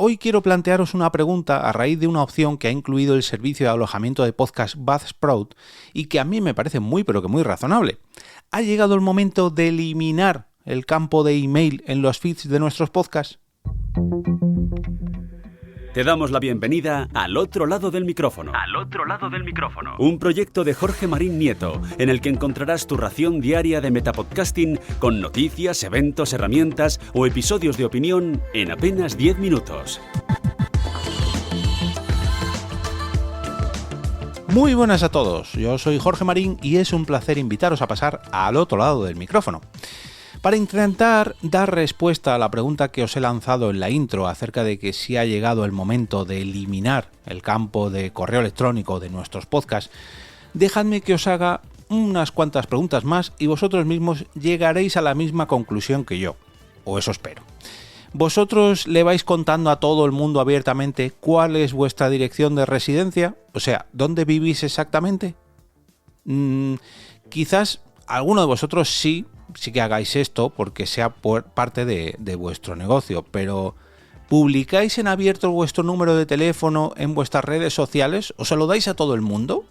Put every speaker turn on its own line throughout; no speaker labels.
hoy quiero plantearos una pregunta a raíz de una opción que ha incluido el servicio de alojamiento de podcast Buzzsprout y que a mí me parece muy pero que muy razonable. ¿Ha llegado el momento de eliminar el campo de email en los feeds de nuestros podcasts?
Te damos la bienvenida Al Otro Lado del Micrófono.
Al Otro Lado del Micrófono.
Un proyecto de Jorge Marín Nieto, en el que encontrarás tu ración diaria de metapodcasting con noticias, eventos, herramientas o episodios de opinión en apenas 10 minutos.
Muy buenas a todos, yo soy Jorge Marín y es un placer invitaros a pasar al otro lado del micrófono. Para intentar dar respuesta a la pregunta que os he lanzado en la intro acerca de que si ha llegado el momento de eliminar el campo de correo electrónico de nuestros podcasts, dejadme que os haga unas cuantas preguntas más y vosotros mismos llegaréis a la misma conclusión que yo, o eso espero. ¿Vosotros le vais contando a todo el mundo abiertamente cuál es vuestra dirección de residencia? O sea, ¿dónde vivís exactamente? Quizás alguno de vosotros sí que hagáis esto porque sea parte de vuestro negocio, pero ¿publicáis en abierto vuestro número de teléfono en vuestras redes sociales? ¿O se lo dais a todo el mundo?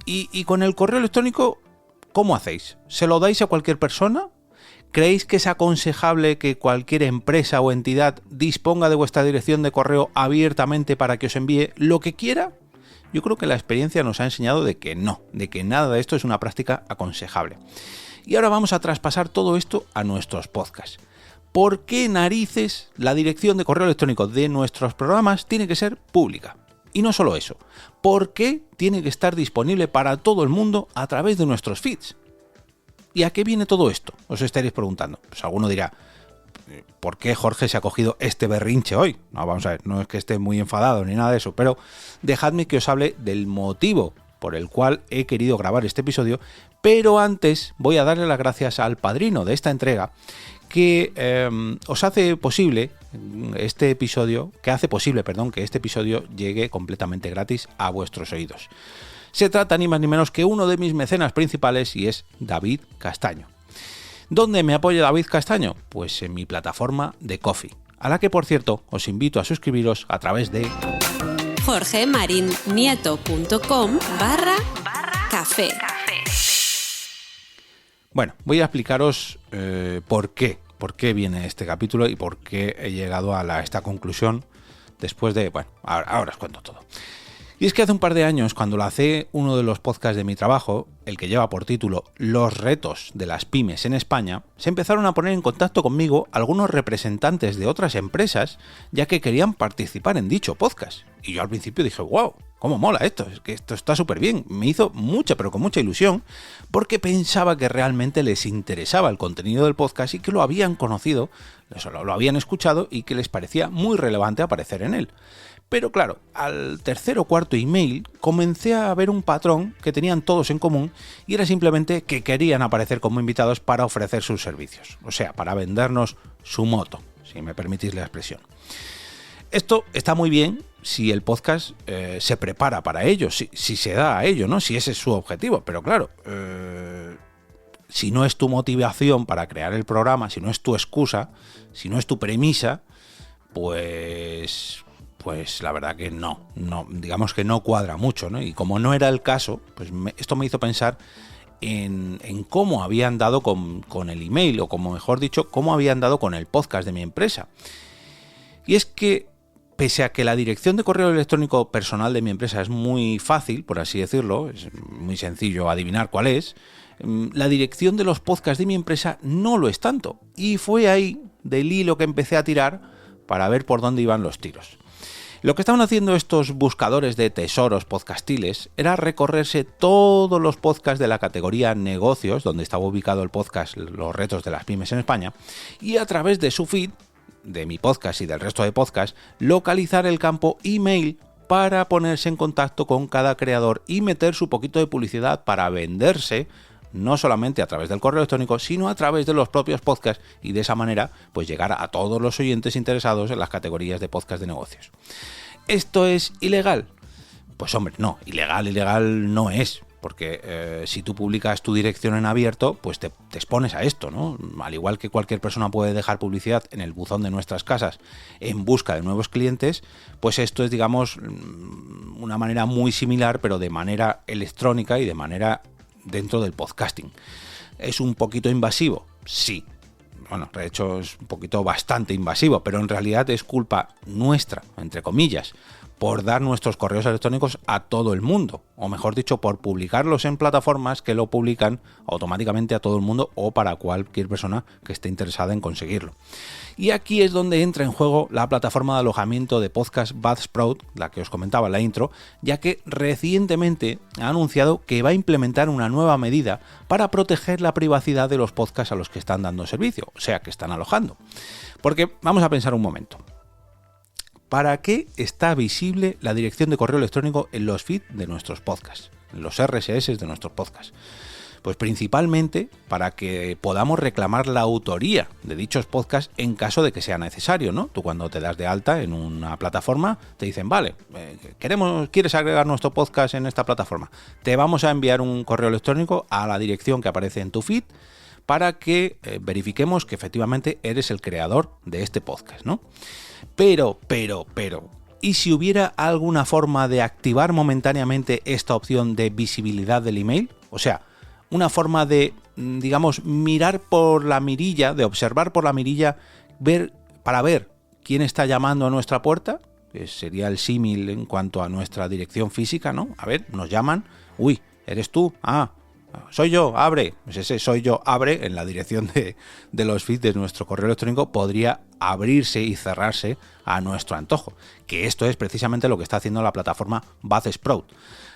¿Y con el correo electrónico cómo hacéis? ¿Se lo dais a cualquier persona? ¿Creéis que es aconsejable que cualquier empresa o entidad disponga de vuestra dirección de correo abiertamente para que os envíe lo que quiera? Yo creo que la experiencia nos ha enseñado de que no, de que nada de esto es una práctica aconsejable. Y ahora vamos a traspasar todo esto a nuestros podcasts. ¿Por qué narices la dirección de correo electrónico de nuestros programas tiene que ser pública? Y no solo eso, ¿por qué tiene que estar disponible para todo el mundo a través de nuestros feeds? ¿Y a qué viene todo esto? Os estaréis preguntando. Pues alguno dirá, ¿por qué Jorge se ha cogido este berrinche hoy? No, vamos a ver, no es que esté muy enfadado ni nada de eso, pero dejadme que os hable del motivo por el cual he querido grabar este episodio, pero antes voy a darle las gracias al padrino de esta entrega que os hace posible que este episodio llegue completamente gratis a vuestros oídos. Se trata ni más ni menos que uno de mis mecenas principales y es David Castaño. ¿Dónde me apoya David Castaño? Pues en mi plataforma de Ko-fi, a la que por cierto os invito a suscribiros a través de jorgemarinieto.com/café. Bueno, voy a explicaros por qué viene este capítulo y por qué he llegado a esta conclusión después de... Bueno, ahora os cuento todo. Y es que hace un par de años, cuando lancé uno de los podcasts de mi trabajo, el que lleva por título Los retos de las pymes en España, se empezaron a poner en contacto conmigo algunos representantes de otras empresas, ya que querían participar en dicho podcast. Y yo al principio dije, wow, cómo mola esto, es que esto está súper bien. Me hizo mucha, pero con mucha ilusión, porque pensaba que realmente les interesaba el contenido del podcast y que lo habían conocido, lo habían escuchado y que les parecía muy relevante aparecer en él. Pero claro, al tercer o cuarto email comencé a ver un patrón que tenían todos en común y era simplemente que querían aparecer como invitados para ofrecer sus servicios, o sea, para vendernos su moto, si me permitís la expresión. Esto está muy bien si el podcast se prepara para ello, si se da a ello, ¿no? Si ese es su objetivo, pero claro, si no es tu motivación para crear el programa, si no es tu excusa, si no es tu premisa, pues la verdad que no, digamos que no cuadra mucho, ¿no? Y como no era el caso, pues esto me hizo pensar en cómo habían dado con el email, o como mejor dicho, cómo habían dado con el podcast de mi empresa. Y es que, pese a que la dirección de correo electrónico personal de mi empresa es muy fácil, por así decirlo, es muy sencillo adivinar cuál es, la dirección de los podcasts de mi empresa no lo es tanto. Y fue ahí del hilo que empecé a tirar para ver por dónde iban los tiros. Lo que estaban haciendo estos buscadores de tesoros podcastiles era recorrerse todos los podcasts de la categoría negocios, donde estaba ubicado el podcast Los retos de las pymes en España, y a través de su feed, de mi podcast y del resto de podcasts, localizar el campo email para ponerse en contacto con cada creador y meter su poquito de publicidad para venderse, no solamente a través del correo electrónico, sino a través de los propios podcasts, y de esa manera pues llegar a todos los oyentes interesados en las categorías de podcast de negocios. ¿Esto es ilegal? Pues hombre, no, ilegal no es, porque si tú publicas tu dirección en abierto, pues te expones a esto, ¿no? Al igual que cualquier persona puede dejar publicidad en el buzón de nuestras casas en busca de nuevos clientes, pues esto es, digamos, una manera muy similar, pero de manera electrónica y de manera dentro del podcasting. ¿Es un poquito invasivo? Sí. Bueno, de hecho es un poquito bastante invasivo, pero en realidad es culpa nuestra, entre comillas, por dar nuestros correos electrónicos a todo el mundo, o mejor dicho, por publicarlos en plataformas que lo publican automáticamente a todo el mundo o para cualquier persona que esté interesada en conseguirlo. Y aquí es donde entra en juego la plataforma de alojamiento de podcast Buzzsprout, la que os comentaba en la intro, ya que recientemente ha anunciado que va a implementar una nueva medida para proteger la privacidad de los podcasts a los que están dando servicio, o sea, que están alojando. Porque vamos a pensar un momento. ¿Para qué está visible la dirección de correo electrónico en los feeds de nuestros podcasts, en los RSS de nuestros podcasts? Pues principalmente para que podamos reclamar la autoría de dichos podcasts en caso de que sea necesario, ¿no? Tú cuando te das de alta en una plataforma te dicen, vale, ¿quieres agregar nuestro podcast en esta plataforma? Te vamos a enviar un correo electrónico a la dirección que aparece en tu feed para que verifiquemos que efectivamente eres el creador de este podcast, ¿no? Pero, ¿y si hubiera alguna forma de activar momentáneamente esta opción de visibilidad del email? O sea, una forma de, digamos, mirar por la mirilla, de observar por la mirilla, para ver quién está llamando a nuestra puerta, que sería el símil en cuanto a nuestra dirección física, ¿no? A ver, nos llaman, uy, ¿eres tú? Ah, soy yo, abre. Pues ese soy yo, abre, en la dirección de los feeds de nuestro correo electrónico podría abrirse y cerrarse a nuestro antojo. Que esto es precisamente lo que está haciendo la plataforma Buzzsprout.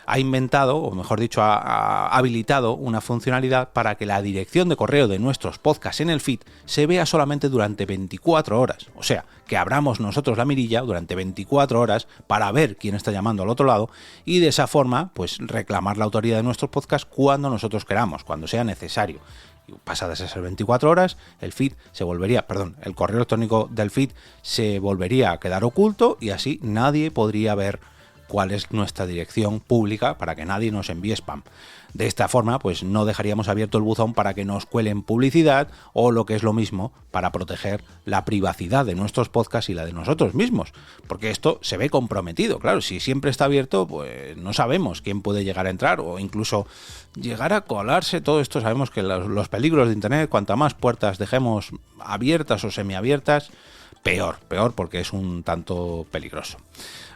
Ha inventado, o mejor dicho, ha habilitado una funcionalidad para que la dirección de correo de nuestros podcasts en el feed se vea solamente durante 24 horas. O sea, que abramos nosotros la mirilla durante 24 horas para ver quién está llamando al otro lado y de esa forma, pues reclamar la autoría de nuestros podcasts cuando nosotros queramos, cuando sea necesario. Pasadas esas 24 horas, el correo electrónico del feed se volvería a quedar oculto y así nadie podría ver cuál es nuestra dirección pública para que nadie nos envíe spam. De esta forma, pues no dejaríamos abierto el buzón para que nos cuelen publicidad o, lo que es lo mismo, para proteger la privacidad de nuestros podcasts y la de nosotros mismos, porque esto se ve comprometido. Claro, si siempre está abierto, pues no sabemos quién puede llegar a entrar o incluso llegar a colarse. Todo esto sabemos que los peligros de Internet, cuanta más puertas dejemos abiertas o semiabiertas, peor, porque es un tanto peligroso.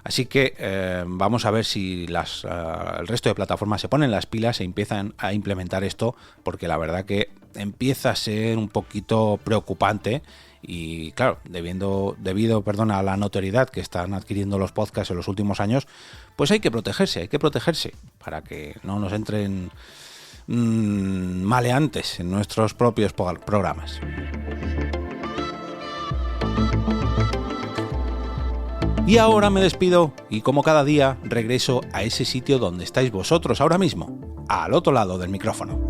Así que vamos a ver si el resto de plataformas se ponen las pilas e empiezan a implementar esto, porque la verdad que empieza a ser un poquito preocupante y claro, debido a la notoriedad que están adquiriendo los podcasts en los últimos años, pues hay que protegerse para que no nos entren maleantes en nuestros propios programas. Y ahora me despido y, como cada día, regreso a ese sitio donde estáis vosotros ahora mismo, al otro lado del micrófono.